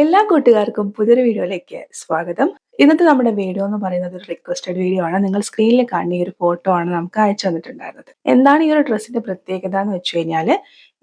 എല്ലാ കൂട്ടുകാർക്കും പുതിയൊരു വീഡിയോയിലേക്ക് സ്വാഗതം. ഇന്നത്തെ നമ്മുടെ വീഡിയോ എന്ന് പറയുന്നത് ഒരു റിക്വസ്റ്റഡ് വീഡിയോ ആണ്. നിങ്ങൾ സ്ക്രീനിൽ കാണുന്ന ഈ ഒരു ഫോട്ടോ ആണ് നമുക്ക് അയച്ചു തന്നിട്ടുണ്ടായിരുന്നത്. എന്താണ് ഈ ഒരു ഡ്രസ്സിന്റെ പ്രത്യേകത എന്ന് വെച്ച് കഴിഞ്ഞാൽ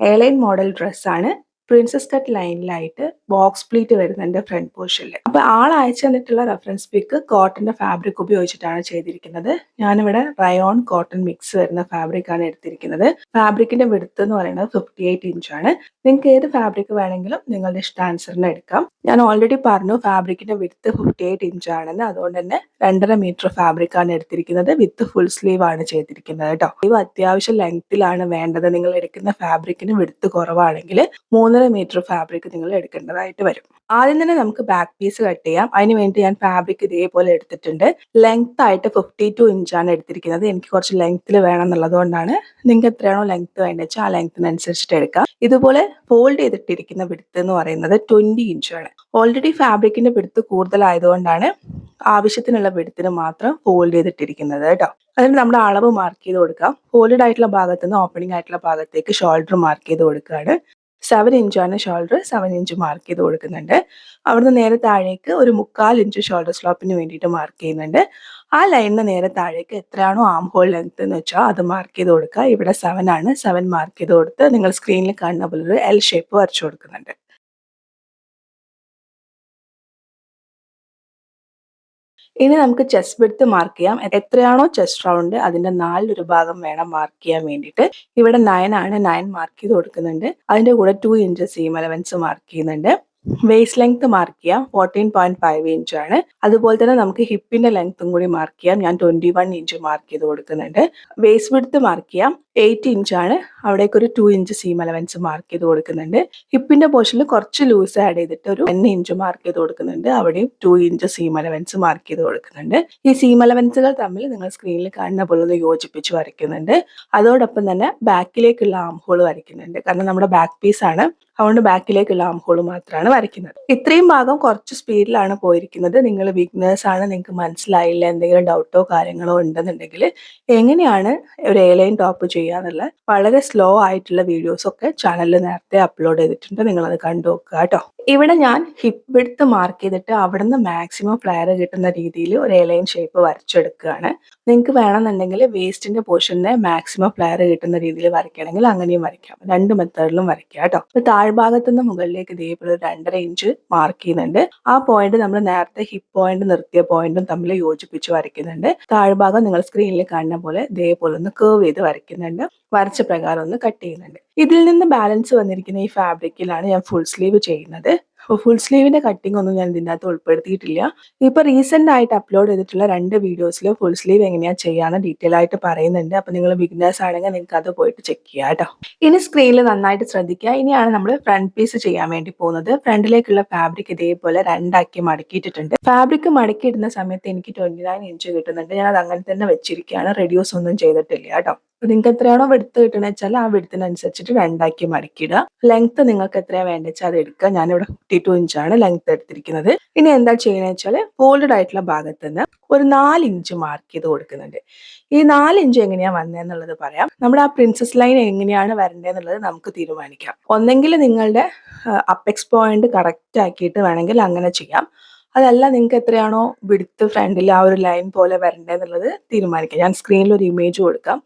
എയർലൈൻ മോഡൽ ഡ്രസ്സാണ്. പ്രിൻസസ് കട്ട് ലൈനിലായിട്ട് ബോക്സ് പ്ലീറ്റ് വരുന്നുണ്ട് ഫ്രണ്ട് പോർഷനിൽ. അപ്പൊ ആൾ അയച്ചു തന്നിട്ടുള്ള റെഫറൻസ് പിക്ക് കോട്ടന്റെ ഫാബ്രിക് ഉപയോഗിച്ചിട്ടാണ് ചെയ്തിരിക്കുന്നത്. ഞാനിവിടെ റയോൺ കോട്ടൺ മിക്സ് വരുന്ന ഫാബ്രിക് ആണ് എടുത്തിരിക്കുന്നത്. ഫാബ്രിക്കിന്റെ വിഡ്ത്ത് എന്ന് പറയുന്നത് 58 ഇഞ്ചാണ്. നിങ്ങൾക്ക് ഏത് ഫാബ്രിക് വേണമെങ്കിലും നിങ്ങളുടെ ഇഷ്ടാനുസരണം എടുക്കാം. ഞാൻ ഓൾറെഡി പറഞ്ഞു ഫാബ്രിക്കിന്റെ വിഡ്ത്ത് 58 ഇഞ്ചാണെന്ന്. അതുകൊണ്ട് തന്നെ 2.5 മീറ്റർ ഫാബ്രിക് ആണ് എടുത്തിരിക്കുന്നത്. വിത്ത് ഫുൾ സ്ലീവ് ആണ് ചെയ്തിരിക്കുന്നത് കേട്ടോ. സ്ലീവ് അത്യാവശ്യം ലെങ്ത്തിലാണ് വേണ്ടത്. നിങ്ങൾ എടുക്കുന്ന ഫാബ്രിക്കിന് വിഡ്ത്ത് കുറവാണെങ്കിൽ 3.5 മീറ്റർ ഫാബ്രിക് നിങ്ങൾ എടുക്കേണ്ടതായിട്ട് വരും. ആദ്യം തന്നെ നമുക്ക് ബാക്ക് പീസ് കട്ട് ചെയ്യാം. അതിന് വേണ്ടി ഞാൻ ഫാബ്രിക് ഇതേപോലെ എടുത്തിട്ടുണ്ട്. ലെങ്ത് ആയിട്ട് 52 ഇഞ്ചാണ് എടുത്തിരിക്കുന്നത്. എനിക്ക് കുറച്ച് ലെങ്ത്തിൽ വേണം എന്നുള്ളതുകൊണ്ടാണ്. നിങ്ങൾക്ക് എത്രയാണോ ലെങ്ത് വേണ്ടത് വെച്ചാൽ ആ ലെങ്ത്തിനനുസരിച്ചിട്ട് എടുക്കാം. ഇതുപോലെ ഫോൾഡ് ചെയ്തിട്ടിരിക്കുന്ന വിഡ്ത്ത് എന്ന് പറയുന്നത് 20 ഇഞ്ചാണ്. ഓൾറെഡി ഫാബ്രിക്കിന്റെ വിഡ്ത്ത് കൂടുതലായതുകൊണ്ടാണ് ആവശ്യത്തിനുള്ള വിഡ്ത്തിന് മാത്രം ഫോൾഡ് ചെയ്തിട്ടിരിക്കുന്നത് കേട്ടോ. അതിന് നമ്മുടെ അളവ് മാർക്ക് ചെയ്ത് കൊടുക്കാം. ഫോൾഡഡ് ആയിട്ടുള്ള ഭാഗത്ത് നിന്ന് ഓപ്പണിംഗ് ആയിട്ടുള്ള ഭാഗത്തേക്ക് ഷോൾഡർ മാർക്ക് ചെയ്ത് കൊടുക്കുകയാണ്. 7 ഇഞ്ചാണ് ഷോൾഡർ. 7 ഇഞ്ച് മാർക്ക് ചെയ്ത് കൊടുക്കുന്നുണ്ട്. അവിടുന്ന് നേരെ താഴേക്ക് ഒരു 1/4 ഇഞ്ച് ഷോൾഡർ സ്ലോപ്പിന് വേണ്ടിയിട്ട് മാർക്ക് ചെയ്യുന്നുണ്ട്. ആ ലൈനിന് നേരെ താഴേക്ക് എത്രയാണോ ആം ഹോൾ ലെങ്ത് എന്ന് വെച്ചാൽ അത് മാർക്ക് ചെയ്ത് കൊടുക്കുക. ഇവിടെ 7 ആണ്. 7 മാർക്ക് ചെയ്ത് കൊടുത്ത് നിങ്ങൾ സ്ക്രീനിൽ കാണുന്ന പോലെ ഒരു എൽ ഷേപ്പ് വരച്ചു കൊടുക്കുന്നുണ്ട്. ഇനി നമുക്ക് ചെസ്റ്റ് വിഡ്ത്ത് മാർക്ക് ചെയ്യാം. എത്രയാണോ ചെസ്റ്റ് റൗണ്ട് അതിന്റെ 4 ഭാഗം വേണം മാർക്ക് ചെയ്യാൻ വേണ്ടിയിട്ട്. ഇവിടെ 9 ആണ്. 9 മാർക്ക് ചെയ്ത് കൊടുക്കുന്നുണ്ട്. അതിന്റെ കൂടെ 2 ഇഞ്ച് സീം അലവൻസ് മാർക്ക് ചെയ്യുന്നുണ്ട്. വേസ്റ്റ് ലെങ്ത് മാർക്ക് ചെയ്യാം. 14.5 ഇഞ്ചാണ്. അതുപോലെ തന്നെ നമുക്ക് ഹിപ്പിന്റെ ലെങ്ത്തും കൂടി മാർക്ക് ചെയ്യാം. ഞാൻ 21 ഇഞ്ച് മാർക്ക് ചെയ്ത് കൊടുക്കുന്നുണ്ട്. വേസ്റ്റ് വിഡ്ത്ത് മാർക്ക് ചെയ്യാം. 8 ഇഞ്ചാണ്. അവിടേക്ക് ഒരു 2 ഇഞ്ച് സീം അലവൻസ് മാർക്ക് ചെയ്ത് കൊടുക്കുന്നുണ്ട്. ഹിപ്പിന്റെ പോർഷനിൽ കുറച്ച് ലൂസ് ആഡ് ചെയ്തിട്ട് ഒരു 10 ഇഞ്ച് മാർക്ക് ചെയ്ത് കൊടുക്കുന്നുണ്ട്. അവിടെയും 2 ഇഞ്ച് സീം അലവൻസ് മാർക്ക് ചെയ്ത് കൊടുക്കുന്നുണ്ട്. ഈ സീം അലവൻസുകൾ തമ്മിൽ നിങ്ങൾ സ്ക്രീനിൽ കാണുന്ന പോലെ ഒന്ന് യോജിപ്പിച്ച് വരയ്ക്കുന്നുണ്ട്. അതോടൊപ്പം തന്നെ ബാക്കിലേക്കുള്ള ആം ഹോൾ വരയ്ക്കുന്നുണ്ട്. കാരണം നമ്മുടെ ബാക്ക് പീസ് ആണ്. അതുകൊണ്ട് ബാക്കിലേക്കുള്ള ആം ഹോൾ മാത്രമാണ് വരയ്ക്കുന്നത്. ഇത്രയും ഭാഗം കുറച്ച് സ്പീഡിലാണ് പോയിരിക്കുന്നത്. നിങ്ങൾ വീക്ക്നെസ് ആണ്, നിങ്ങൾക്ക് മനസ്സിലായില്ല, എന്തെങ്കിലും ഡൗട്ടോ കാര്യങ്ങളോ ഉണ്ടെന്നുണ്ടെങ്കിൽ എങ്ങനെയാണ് ഒരു എയർലൈൻ ടോപ്പ് ചെയ്യാന്നുള്ള വളരെ സ്ലോ ആയിട്ടുള്ള വീഡിയോസ് ഒക്കെ ചാനലിൽ നേരത്തെ അപ്ലോഡ് ചെയ്തിട്ടുണ്ട്. നിങ്ങളത് കണ്ടു നോക്കുക കേട്ടോ. ഇവിടെ ഞാൻ ഹിപ്പ് വിഡ്ത്ത് മാർക്ക് ചെയ്തിട്ട് അവിടുന്ന് മാക്സിമം ഫ്ലെയർ കിട്ടുന്ന രീതിയിൽ ഒരു എയർലൈൻ ഷേപ്പ് വരച്ചെടുക്കുകയാണ്. നിങ്ങൾക്ക് വേണമെന്നുണ്ടെങ്കിൽ വേസ്റ്റിന്റെ പോർഷനെ മാക്സിമം ഫ്ലെയർ കിട്ടുന്ന രീതിയിൽ വരയ്ക്കണമെങ്കിൽ അങ്ങനെയും വരയ്ക്കാം. രണ്ട് മെത്തേഡിലും വരയ്ക്കാം കേട്ടോ. ഇപ്പൊ താഴ്ഭാഗത്ത് നിന്ന് മുകളിലേക്ക് ഇതേപോലെ ഒരു 2.5 ഇഞ്ച് മാർക്ക് ചെയ്യുന്നുണ്ട്. ആ പോയിന്റ് നമ്മൾ നേരത്തെ ഹിപ്പ് പോയിന്റ് നിർത്തിയ പോയിന്റും തമ്മിൽ യോജിപ്പിച്ച് വരയ്ക്കുന്നുണ്ട്. താഴ്ഭാഗം നിങ്ങൾ സ്ക്രീനിൽ കാണുന്ന പോലെ ഇതേപോലെ ഒന്ന് കേർവ് ചെയ്ത് വരയ്ക്കുന്നുണ്ട്. വരച്ച പ്രകാരം ഒന്ന് കട്ട് ചെയ്യുന്നുണ്ട്. ഇതിൽ നിന്ന് ബാലൻസ് വന്നിരിക്കുന്ന ഈ ഫാബ്രിക്കിലാണ് ഞാൻ ഫുൾ സ്ലീവ് ചെയ്യുന്നത്. ഫുൾ സ്ലീവിന്റെ കട്ടിംഗ് ഒന്നും ഞാൻ ഇതിൻ്റെ അകത്ത് ഉൾപ്പെടുത്തിയിട്ടില്ല. ഇപ്പൊ റീസെന്റ് ആയിട്ട് അപ്ലോഡ് ചെയ്തിട്ടുള്ള 2 വീഡിയോസിൽ ഫുൾ സ്ലീവ് എങ്ങനെയാ ചെയ്യാന്ന് ഡീറ്റെയിൽ ആയിട്ട് പറയുന്നുണ്ട്. അപ്പൊ നിങ്ങൾ ബിഗിനേഴ്സ് ആണെങ്കിൽ നിങ്ങൾക്ക് അത് പോയിട്ട് ചെക്ക് ചെയ്യാം കേട്ടോ. ഇനി സ്ക്രീനിൽ നന്നായിട്ട് ശ്രദ്ധിക്കുക. ഇനിയാണ് നമ്മൾ ഫ്രണ്ട് പീസ് ചെയ്യാൻ വേണ്ടി പോകുന്നത്. ഫ്രണ്ടിലേക്കുള്ള ഫാബ്രിക് ഇതേപോലെ രണ്ടാക്കി മടക്കിയിട്ടിട്ടുണ്ട്. ഫാബ്രിക് മടക്കിയിടുന്ന സമയത്ത് എനിക്ക് 29 ഇഞ്ച് കിട്ടുന്നുണ്ട്. ഞാൻ അത് അങ്ങനെ തന്നെ വെച്ചിരിക്കുകയാണ്. റെഡ്യൂസ് ഒന്നും ചെയ്തിട്ടില്ല കേട്ടോ. നിങ്ങൾക്ക് എത്രയാണോ വെടുത്ത് കിട്ടണമെന്ന് വെച്ചാൽ ആ വെടുത്തിനനുസരിച്ചിട്ട് രണ്ടാക്കി മടക്കിയിടുക. ലെങ്ത് നിങ്ങൾക്ക് എത്രയാണ് വേണ്ടത് വെച്ചാൽ അത് എടുക്കുക. ഞാനിവിടെ 52 ഇഞ്ചാണ് ലെങ്ത് എടുത്തിരിക്കുന്നത്. ഇനി എന്താ ചെയ്യുന്നത് വെച്ചാൽ ഫോൾഡഡ് ആയിട്ടുള്ള ഭാഗത്ത് നിന്ന് ഒരു 4 ഇഞ്ച് മാർക്ക് ചെയ്ത് കൊടുക്കുന്നുണ്ട്. ഈ 4 ഇഞ്ച് എങ്ങനെയാണ് വന്നതെന്നുള്ളത് പറയാം. നമ്മുടെ ആ പ്രിൻസസ് ലൈൻ എങ്ങനെയാണ് വരേണ്ടതെന്നുള്ളത് നമുക്ക് തീരുമാനിക്കാം. ഒന്നെങ്കിൽ നിങ്ങളുടെ അപ്പെക്സ് പോയിന്റ് കറക്റ്റ് ആക്കിയിട്ട് വേണമെങ്കിൽ അങ്ങനെ ചെയ്യാം. അതല്ല നിങ്ങൾക്ക് എത്രയാണോ വിഡ്ത്ത് ഫ്രണ്ടിൽ ആ ഒരു ലൈൻ പോലെ വരേണ്ടതെന്നുള്ളത് തീരുമാനിക്കാം. ഞാൻ സ്ക്രീനിൽ ഒരു ഇമേജ് കൊടുക്കാം.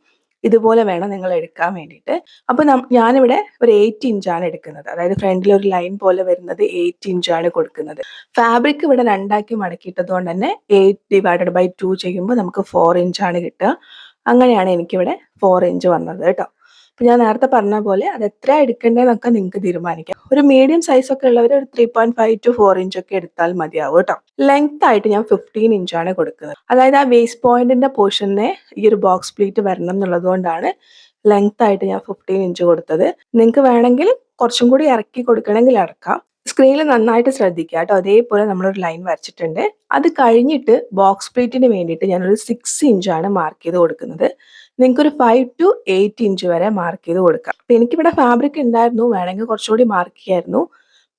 ഇതുപോലെ വേണം നിങ്ങൾ എടുക്കാൻ വേണ്ടിയിട്ട്. അപ്പൊ ഞാനിവിടെ ഒരു 8 ഇഞ്ചാണ് എടുക്കുന്നത്. അതായത് ഫ്രണ്ടിൽ ഒരു ലൈൻ പോലെ വരുന്നത് 8 ഇഞ്ചാണ് കൊടുക്കുന്നത്. ഫാബ്രിക് ഇവിടെ രണ്ടാക്കി മടക്കിയിട്ടത് കൊണ്ട് തന്നെ 8/2 ചെയ്യുമ്പോൾ നമുക്ക് 4 ഇഞ്ചാണ് കിട്ടുക. അങ്ങനെയാണ് എനിക്കിവിടെ 4 ഇഞ്ച് വന്നത് കേട്ടോ. അപ്പൊ ഞാൻ നേരത്തെ പറഞ്ഞ പോലെ അത് എത്ര എടുക്കേണ്ടതെന്നൊക്കെ നിങ്ങൾക്ക് തീരുമാനിക്കാം. ഒരു മീഡിയം സൈസ് ഒക്കെ ഉള്ളവർ ഒരു 3.5 to 4 ഇഞ്ച് ഒക്കെ എടുത്താൽ മതിയാവും കേട്ടോ. ലെങ്ത് ആയിട്ട് ഞാൻ 15 ഇഞ്ചാണ് കൊടുക്കുന്നത്. അതായത് ആ വേസ്റ്റ് പോയിന്റിന്റെ പോർഷനെ ഈ ഒരു ബോക്സ് പ്ലീറ്റ് വരണം എന്നുള്ളത് കൊണ്ടാണ് ലെങ്ത് ആയിട്ട് ഞാൻ 15 ഇഞ്ച് കൊടുത്തത്. നിങ്ങൾക്ക് വേണമെങ്കിൽ കുറച്ചും കൂടി ഇറക്കി കൊടുക്കണമെങ്കിൽ ഇറക്കാം. സ്ക്രീനിൽ നന്നായിട്ട് ശ്രദ്ധിക്കുക കേട്ടോ. അതേപോലെ നമ്മളൊരു ലൈൻ വരച്ചിട്ടുണ്ട്. അത് കഴിഞ്ഞിട്ട് ബോക്സ് പ്ലീറ്റിന് വേണ്ടിയിട്ട് ഞാനൊരു 6 ഇഞ്ചാണ് മാർക്ക് ചെയ്ത് കൊടുക്കുന്നത്. നിങ്ങൾക്കൊരു 5 to 8 ഇഞ്ച് വരെ മാർക്ക് ചെയ്ത് കൊടുക്കാം. അപ്പൊ എനിക്കിവിടെ ഫാബ്രിക് ഉണ്ടായിരുന്നു, വേണമെങ്കിൽ കുറച്ചുകൂടി മാർക്ക് ചെയ്യായിരുന്നു.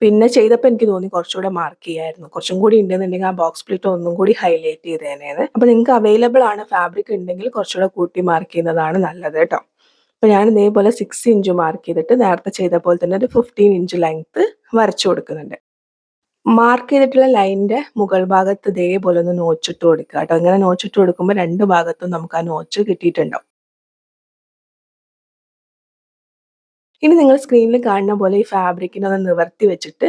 പിന്നെ ചെയ്തപ്പോൾ എനിക്ക് തോന്നി കുറച്ചുകൂടെ മാർക്ക് ചെയ്യായിരുന്നു. കുറച്ചും കൂടി ഉണ്ടെന്നുണ്ടെങ്കിൽ ആ ബോക്സ് പ്ലീറ്റ് ഒന്നും കൂടി ഹൈലൈറ്റ് ചെയ്തേനേന്ന്. അപ്പൊ നിങ്ങൾക്ക് അവൈലബിൾ ആണ് ഫാബ്രിക് ഉണ്ടെങ്കിൽ കുറച്ചുകൂടെ കൂട്ടി മാർക്ക് ചെയ്യുന്നതാണ് നല്ലത് കേട്ടോ. അപ്പൊ ഞാൻ ഇതേപോലെ 6 ഇഞ്ച് മാർക്ക് ചെയ്തിട്ട് നേരത്തെ ചെയ്ത പോലെ തന്നെ ഒരു 15 ഇഞ്ച് ലെങ്ത് വരച്ചു കൊടുക്കുന്നുണ്ട്. മാർക്ക് ചെയ്തിട്ടുള്ള ലൈനിന്റെ മുകൾ ഭാഗത്ത് ഇതേപോലെ ഒന്ന് നോച്ചിട്ട് കൊടുക്കുക കേട്ടോ. ഇങ്ങനെ നോച്ചിട്ട് കൊടുക്കുമ്പോൾ രണ്ട് ഭാഗത്തും നമുക്ക് ആ നോച്ച് കിട്ടിയിട്ടുണ്ടാവും. ഇനി നിങ്ങൾ സ്ക്രീനിൽ കാണുന്ന പോലെ ഈ ഫാബ്രിക്കിനെ ഒന്ന് നിവർത്തി വെച്ചിട്ട്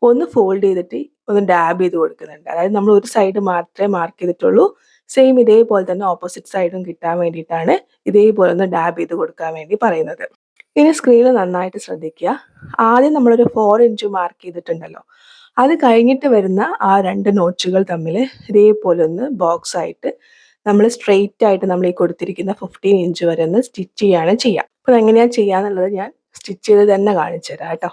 ഒന്ന് ഫോൾഡ് ചെയ്തിട്ട് ഒന്ന് ഡാബ് ചെയ്ത് കൊടുക്കുന്നുണ്ട്. അതായത് നമ്മൾ ഒരു സൈഡ് മാത്രമേ മാർക്ക് ചെയ്തിട്ടുള്ളൂ. സെയിം ഇതേപോലെ തന്നെ ഓപ്പോസിറ്റ് സൈഡും കിട്ടാൻ വേണ്ടിയിട്ടാണ് ഇതേപോലെ ഒന്ന് ഡാബ് ചെയ്ത് കൊടുക്കാൻ വേണ്ടി പറയുന്നത്. ഇനി സ്ക്രീനിൽ നന്നായിട്ട് ശ്രദ്ധിക്കുക. ആദ്യം നമ്മളൊരു 4 ഇഞ്ച് മാർക്ക് ചെയ്തിട്ടുണ്ടല്ലോ, അത് കഴിഞ്ഞിട്ട് വരുന്ന ആ രണ്ട് നോച്ചുകൾ തമ്മിൽ ഇതേപോലെ ഒന്ന് ബോക്സ് ആയിട്ട് നമ്മൾ സ്ട്രെയിറ്റ് ആയിട്ട് നമ്മൾ ഈ കൊടുത്തിരിക്കുന്ന 15 ഇഞ്ച് വരെ ഒന്ന് സ്റ്റിച്ച് ചെയ്യാണ് ചെയ്യുക. അപ്പോൾ എങ്ങനെയാണ് ചെയ്യാന്നുള്ളത് ഞാൻ സ്റ്റിച്ച് ചെയ്ത് തന്നെ കാണിച്ചു തരാം കേട്ടോ.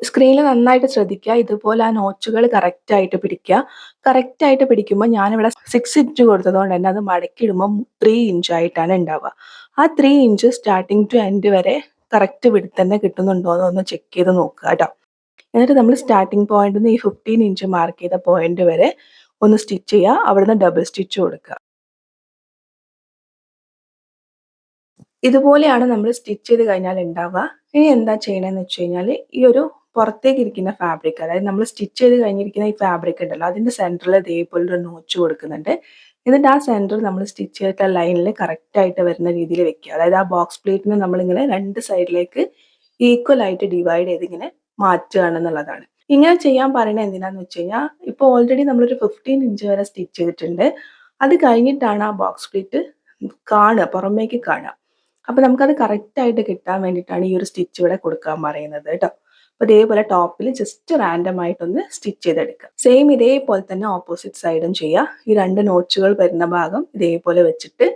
സ്ക്രീനിൽ നന്നായിട്ട് ശ്രദ്ധിക്കുക. ഇതുപോലെ ആ നോച്ചുകൾ കറക്റ്റ് ആയിട്ട് പിടിക്കുക. കറക്റ്റ് ആയിട്ട് പിടിക്കുമ്പോൾ ഞാനിവിടെ 6 ഇഞ്ച് കൊടുത്തതുകൊണ്ട് തന്നെ അത് മടക്കിയിടുമ്പോൾ 3 ഇഞ്ച് ആയിട്ടാണ് ഉണ്ടാവുക. ആ 3 ഇഞ്ച് സ്റ്റാർട്ടിങ് ടു എൻഡ് വരെ കറക്റ്റ് വിഡ്ത്ത് തന്നെ കിട്ടുന്നുണ്ടോ എന്ന് ചെക്ക് ചെയ്ത് നോക്കുക കേട്ടോ. എന്നിട്ട് നമ്മൾ സ്റ്റാർട്ടിങ് പോയിന്റിൽ നിന്ന് ഈ 15 ഇഞ്ച് മാർക്ക് ചെയ്ത പോയിന്റ് വരെ ഒന്ന് സ്റ്റിച്ച് ചെയ്യുക. അവിടുന്ന് ഡബിൾ സ്റ്റിച്ച് കൊടുക്കുക. ഇതുപോലെയാണ് നമ്മൾ സ്റ്റിച്ച് ചെയ്ത് കഴിഞ്ഞാൽ ഉണ്ടാവുക. ഇനി എന്താ ചെയ്യണമെന്ന് വെച്ച് കഴിഞ്ഞാൽ ഈ ഒരു പുറത്തേക്ക് ഇരിക്കുന്ന ഫാബ്രിക്, അതായത് നമ്മൾ സ്റ്റിച്ച് ചെയ്ത് കഴിഞ്ഞിരിക്കുന്ന ഈ ഫാബ്രിക് ഉണ്ടല്ലോ, അതിന്റെ സെന്ററിൽ ഇതേപോലെ ഒരു നോച്ച് കൊടുക്കുന്നുണ്ട്. എന്നിട്ട് ആ സെന്റർ നമ്മൾ സ്റ്റിച്ച് ചെയ്തിട്ടുള്ള ലൈനിൽ കറക്റ്റ് ആയിട്ട് വരുന്ന രീതിയിൽ വെക്കുക. അതായത് ആ ബോക്സ് പ്ലേറ്റിനെ നമ്മളിങ്ങനെ രണ്ട് സൈഡിലേക്ക് ഈക്വൽ ആയിട്ട് ഡിവൈഡ് ചെയ്ത് ഇങ്ങനെ മാറ്റുകയാണെന്നുള്ളതാണ്. ഇങ്ങനെ ചെയ്യാൻ പറയുന്നത് എന്തിനാന്ന് വെച്ച് കഴിഞ്ഞാൽ ഇപ്പോൾ ഓൾറെഡി നമ്മളൊരു 15 ഇഞ്ച് വരെ സ്റ്റിച്ച് ചെയ്തിട്ടുണ്ട്. അത് കഴിഞ്ഞിട്ടാണ് ആ ബോക്സ് പ്ലേറ്റ് കാണുക, പുറമേക്ക് കാണുക. അപ്പോൾ നമുക്കത് കറക്റ്റ് ആയിട്ട് കിട്ടാൻ വേണ്ടിയിട്ടാണ് ഈ ഒരു സ്റ്റിച്ച് ഇവിടെ കൊടുക്കാൻ പറയുന്നത് കേട്ടോ. അപ്പോൾ ഇതേപോലെ ടോപ്പിൽ ജസ്റ്റ് റാൻഡം ആയിട്ടൊന്ന് സ്റ്റിച്ച് ചെയ്തെടുക്കുക. സെയിം ഇതേപോലെ തന്നെ ഓപ്പോസിറ്റ് സൈഡും ചെയ്യുക. ഈ രണ്ട് നോച്ചുകൾ വരുന്ന ഭാഗം ഇതേപോലെ വെച്ചിട്ട്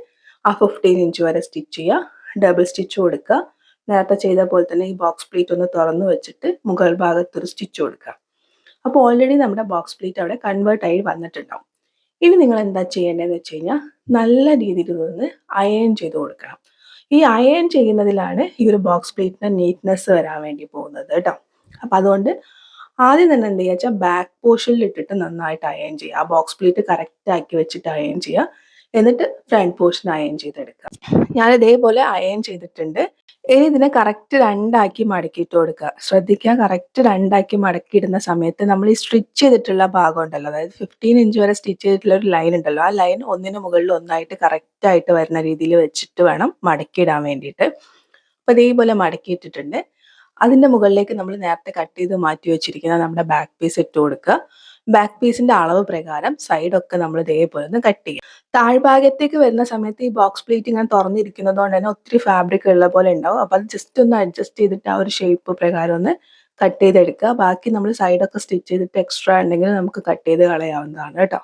ആ 15 ഇഞ്ച് വരെ സ്റ്റിച്ച് ചെയ്യുക. ഡബിൾ സ്റ്റിച്ച് കൊടുക്കുക. നേരത്തെ ചെയ്ത പോലെ തന്നെ ഈ ബോക്സ് പ്ലേറ്റ് ഒന്ന് തുറന്നു വെച്ചിട്ട് മുകൾ ഭാഗത്തൊരു സ്റ്റിച്ച് കൊടുക്കുക. അപ്പോൾ ഓൾറെഡി നമ്മുടെ ബോക്സ് പ്ലേറ്റ് അവിടെ കൺവേർട്ട് ആയി വന്നിട്ടുണ്ടാവും. ഇനി നിങ്ങൾ എന്താ ചെയ്യേണ്ടതെന്ന് വെച്ച് കഴിഞ്ഞാൽ നല്ല രീതിയിൽ ഇതൊന്ന് അയൺ ചെയ്ത് കൊടുക്കണം. ഈ അയൺ ചെയ്യുന്നതിലാണ് ഈ ഒരു ബോക്സ് പ്ലേറ്റിന് നീറ്റ്നെസ് വരാൻ വേണ്ടി പോകുന്നത് കേട്ടോ. അപ്പം അതുകൊണ്ട് ആദ്യം തന്നെ എന്ത് ചെയ്യുക വെച്ചാൽ ബാക്ക് പോർഷനിൽ ഇട്ടിട്ട് നന്നായിട്ട് അയൺ ചെയ്യുക. ആ ബോക്സ് പ്ലേറ്റ് കറക്റ്റ് ആക്കി വെച്ചിട്ട് അയൺ ചെയ്യുക. എന്നിട്ട് ഫ്രണ്ട് പോർഷൻ അയൺ ചെയ്തെടുക്കുക. ഞാൻ ഇതേപോലെ അയൺ ചെയ്തിട്ടുണ്ട്. ഇനി ഇതിനെ കറക്റ്റ് രണ്ടാക്കി മടക്കിയിട്ട് കൊടുക്കുക. ശ്രദ്ധിക്കുക, കറക്റ്റ് രണ്ടാക്കി മടക്കിയിടുന്ന സമയത്ത് നമ്മൾ ഈ സ്റ്റിച്ച് ചെയ്തിട്ടുള്ള ഭാഗം ഉണ്ടല്ലോ, അതായത് 15 ഇഞ്ച് വരെ സ്റ്റിച്ച് ചെയ്തിട്ടുള്ള ഒരു ലൈൻ ഉണ്ടല്ലോ, ആ ലൈൻ ഒന്നിന് മുകളിൽ ഒന്നായിട്ട് കറക്റ്റ് ആയിട്ട് വരുന്ന രീതിയിൽ വെച്ചിട്ട് വേണം മടക്കിയിടാൻ വേണ്ടിയിട്ട്. അപ്പോൾ ഇതേപോലെ മടക്കിയിട്ടിട്ടുണ്ട്. അതിൻ്റെ മുകളിലേക്ക് നമ്മൾ നേരത്തെ കട്ട് ചെയ്ത് മാറ്റി വെച്ചിരിക്കുന്ന നമ്മുടെ ബാക്ക് പീസ് ഇട്ട് കൊടുക്കുക. ബാക്ക് പീസിന്റെ അളവ് പ്രകാരം സൈഡൊക്കെ നമ്മൾ ഇതേപോലെ ഒന്ന് കട്ട് ചെയ്യുക. താഴ്ഭാഗത്തേക്ക് വരുന്ന സമയത്ത് ഈ ബോക്സ് പ്ലേറ്റ് ഇങ്ങനെ തുറന്നിരിക്കുന്നത് കൊണ്ട് തന്നെ ഒത്തിരി ഫാബ്രിക് ഉള്ള പോലെ ഉണ്ടാവും. അപ്പോൾ അത് ജസ്റ്റ് ഒന്ന് അഡ്ജസ്റ്റ് ചെയ്തിട്ട് ആ ഒരു ഷേപ്പ് പ്രകാരം ഒന്ന് കട്ട് ചെയ്തെടുക്കുക. ബാക്കി നമ്മൾ സൈഡൊക്കെ സ്റ്റിച്ച് ചെയ്തിട്ട് എക്സ്ട്രാ ഉണ്ടെങ്കിൽ നമുക്ക് കട്ട് ചെയ്ത് കളയാവുന്നതാണ് കേട്ടോ.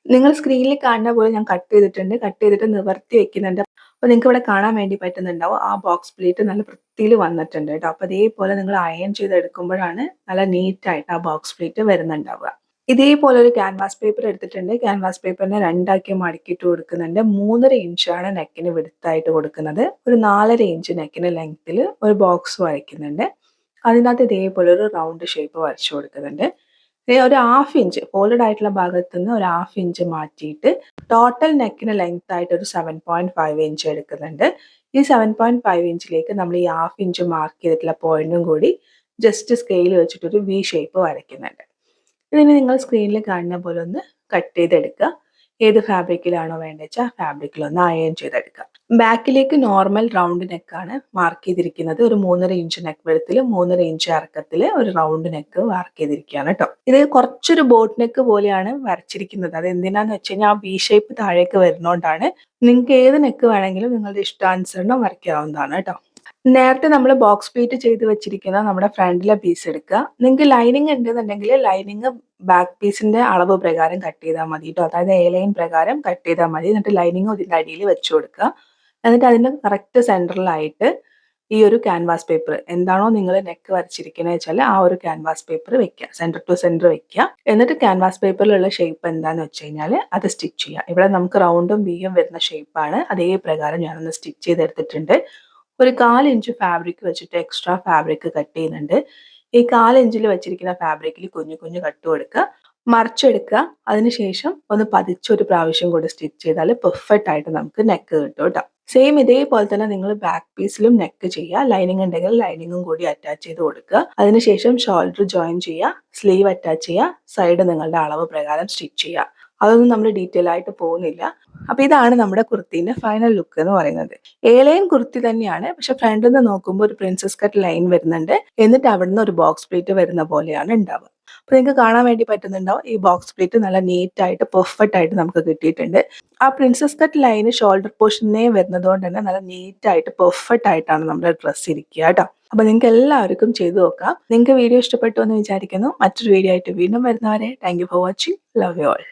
നിങ്ങൾ സ്ക്രീനിൽ കാണുന്ന പോലെ ഞാൻ കട്ട് ചെയ്തിട്ടുണ്ട്. കട്ട് ചെയ്തിട്ട് നിവർത്തി വെക്കുന്നുണ്ട്. അപ്പോൾ നിങ്ങൾക്ക് ഇവിടെ കാണാൻ വേണ്ടി പറ്റുന്നുണ്ടാവും ആ ബോക്സ് പ്ലേറ്റ് നല്ല വൃത്തിയിൽ വന്നിട്ടുണ്ട് കേട്ടോ. അപ്പോൾ ഇതേപോലെ നിങ്ങൾ അയൺ ചെയ്തെടുക്കുമ്പോഴാണ് നല്ല നീറ്റായിട്ട് ആ ബോക്സ് പ്ലേറ്റ് വരുന്നുണ്ടാവുക. ഇതേപോലെ ഒരു ക്യാൻവാസ് പേപ്പർ എടുത്തിട്ടുണ്ട്. ക്യാൻവാസ് പേപ്പറിനെ രണ്ടാക്കി മടക്കിയിട്ട് കൊടുക്കുന്നുണ്ട്. 3.5 ഇഞ്ചാണ് നെക്കിന് വിടുത്തായിട്ട് കൊടുക്കുന്നത്. ഒരു 4.5 ഇഞ്ച് നെക്കിന് ലെങ്ത്തിൽ ഒരു ബോക്സ് വരയ്ക്കുന്നുണ്ട്. അതിനകത്ത് ഇതേപോലെ ഒരു റൗണ്ട് ഷേപ്പ് വരച്ചു കൊടുക്കുന്നുണ്ട്. ഒരു 1/2 ഇഞ്ച് ഫോൾഡഡ് ആയിട്ടുള്ള ഭാഗത്ത് നിന്ന് ഒരു 1/2 ഇഞ്ച് മാറ്റിയിട്ട് ടോട്ടൽ നെക്കിന് ലെങ്ത് ആയിട്ട് ഒരു 7.5 ഇഞ്ച് എടുക്കുന്നുണ്ട്. ഈ 7.5 ഇഞ്ചിലേക്ക് നമ്മൾ ഈ 1/2 ഇഞ്ച് മാർക്ക് ചെയ്തിട്ടുള്ള പോയിന്റും കൂടി ജസ്റ്റ് സ്കെയിൽ വെച്ചിട്ടൊരു വി ഷേപ്പ് വരയ്ക്കുന്നുണ്ട്. ഇതിന് നിങ്ങൾ സ്ക്രീനിൽ കാണുന്ന പോലെ ഒന്ന് കട്ട് ചെയ്തെടുക്കുക. ഏത് ഫാബ്രിക്കിലാണോ വേണ്ടത് വെച്ചാൽ ആ ഫാബ്രിക്കിലൊന്ന് അയൺ ചെയ്തെടുക്കുക. ബാക്കിലേക്ക് നോർമൽ റൗണ്ട് നെക്കാണ് മാർക്ക് ചെയ്തിരിക്കുന്നത്. ഒരു 3.5 ഇഞ്ച് നെക്ക് വെടുത്തിൽ 3.5 ഇഞ്ച് ഇറക്കത്തിൽ ഒരു റൗണ്ട് നെക്ക് മാർക്ക് ചെയ്തിരിക്കുകയാണ് കേട്ടോ. ഇത് കുറച്ചൊരു ബോട്ട് നെക്ക് പോലെയാണ് വരച്ചിരിക്കുന്നത്. അത് എന്തിനാന്ന് വെച്ച് കഴിഞ്ഞാൽ ആ വി ഷേപ്പ് താഴേക്ക് വരുന്നോണ്ടാണ്. നിങ്ങൾക്ക് ഏത് നെക്ക് വേണമെങ്കിലും നിങ്ങളുടെ ഇഷ്ടാനുസരണം വരയ്ക്കാവുന്നതാണ് കേട്ടോ. നേരത്തെ നമ്മൾ ബോക്സ് പ്ലേറ്റ് ചെയ്ത് വെച്ചിരിക്കുന്ന നമ്മുടെ ഫ്രണ്ടിലെ പീസ് എടുക്കുക. നിങ്ങൾക്ക് ലൈനിങ് ഉണ്ടെന്നുണ്ടെങ്കിൽ ലൈനിങ് ബാക്ക് പീസിന്റെ അളവ് പ്രകാരം കട്ട് ചെയ്താൽ മതി കേട്ടോ. അതായത് എ ലൈൻ പ്രകാരം കട്ട് ചെയ്താൽ മതി. എന്നിട്ട് ലൈനിങ് ഇതിൻ്റെ അടിയിൽ വെച്ച് കൊടുക്കുക. എന്നിട്ട് അതിൻ്റെ കറക്റ്റ് സെൻറ്ററിലായിട്ട് ഈ ഒരു ക്യാൻവാസ് പേപ്പർ എന്താണോ നിങ്ങൾ നെക്ക് വരച്ചിരിക്കുന്നത് വെച്ചാൽ ആ ഒരു ക്യാൻവാസ് പേപ്പർ വെക്കുക. സെൻറ്റർ ടു സെൻറ്റർ വെക്കുക. എന്നിട്ട് ക്യാൻവാസ് പേപ്പറിലുള്ള ഷേപ്പ് എന്താണെന്ന് വെച്ച് കഴിഞ്ഞാൽ അത് സ്റ്റിച്ച് ചെയ്യുക. ഇവിടെ നമുക്ക് റൗണ്ടും ബിയും വരുന്ന ഷേപ്പാണ്. അതേ പ്രകാരം ഞാനൊന്ന് സ്റ്റിച്ച് ചെയ്തെടുത്തിട്ടുണ്ട്. ഒരു 1/4 ഇഞ്ച് ഫാബ്രിക് വെച്ചിട്ട് എക്സ്ട്രാ ഫാബ്രിക് കട്ട് ചെയ്യുന്നുണ്ട്. ഈ 1/4 ഇഞ്ചിൽ വെച്ചിരിക്കുന്ന ഫാബ്രിക്കിൽ കുഞ്ഞു കുഞ്ഞു കട്ട് കൊടുക്കുക. മറിച്ചെടുക്കുക. അതിനുശേഷം ഒന്ന് പതിച്ചൊരു പ്രാവശ്യം കൂടി സ്റ്റിച്ച് ചെയ്താൽ പെർഫെക്റ്റ് ആയിട്ട് നമുക്ക് നെക്ക് കിട്ടും കേട്ടോ. സെയിം ഇതേപോലെ തന്നെ നിങ്ങൾ ബാക്ക് പീസിലും നെക്ക് ചെയ്യുക. ലൈനിങ് ഉണ്ടെങ്കിൽ ലൈനിങ്ങും കൂടി അറ്റാച്ച് ചെയ്ത് കൊടുക്കുക. അതിനുശേഷം ഷോൾഡർ ജോയിൻ ചെയ്യുക, സ്ലീവ് അറ്റാച്ച് ചെയ്യുക, സൈഡ് നിങ്ങളുടെ അളവ് പ്രകാരം സ്റ്റിച്ച് ചെയ്യുക. അതൊന്നും നമ്മൾ ഡീറ്റെയിൽ ആയിട്ട് പോകുന്നില്ല. അപ്പൊ ഇതാണ് നമ്മുടെ കുർത്തിന്റെ ഫൈനൽ ലുക്ക് എന്ന് പറയുന്നത്. ലൈൻ കുർത്തി തന്നെയാണ്, പക്ഷെ ഫ്രണ്ടിൽ നിന്ന് നോക്കുമ്പോൾ ഒരു പ്രിൻസസ് കട്ട് ലൈൻ വരുന്നുണ്ട്. എന്നിട്ട് അവിടുന്ന് ഒരു ബോക്സ് പ്ലീറ്റ് വരുന്ന പോലെയാണ് ഉണ്ടാവുക. അപ്പൊ നിങ്ങൾക്ക് കാണാൻ വേണ്ടി പറ്റുന്നുണ്ടാവും, ഈ ബോക്സ് പ്ലീറ്റ് നല്ല നീറ്റ് ആയിട്ട് പെർഫെക്റ്റ് ആയിട്ട് നമുക്ക് കിട്ടിയിട്ടുണ്ട്. ആ പ്രിൻസസ് കട്ട് ലൈന് ഷോൾഡർ പോർഷനേ വരുന്നത് കൊണ്ട് തന്നെ നല്ല നീറ്റ് ആയിട്ട് പെർഫെക്റ്റ് ആയിട്ടാണ് നമ്മുടെ ഡ്രസ്സ് ഇരിക്കുക കേട്ടോ. അപ്പൊ നിങ്ങൾക്ക് എല്ലാവർക്കും ചെയ്തു നോക്കാം. നിങ്ങൾക്ക് വീഡിയോ ഇഷ്ടപ്പെട്ടു എന്ന് വിചാരിക്കുന്നു. മറ്റൊരു വീഡിയോ ആയിട്ട് വീണ്ടും വരുന്നവരെ thank you for watching. Love you all.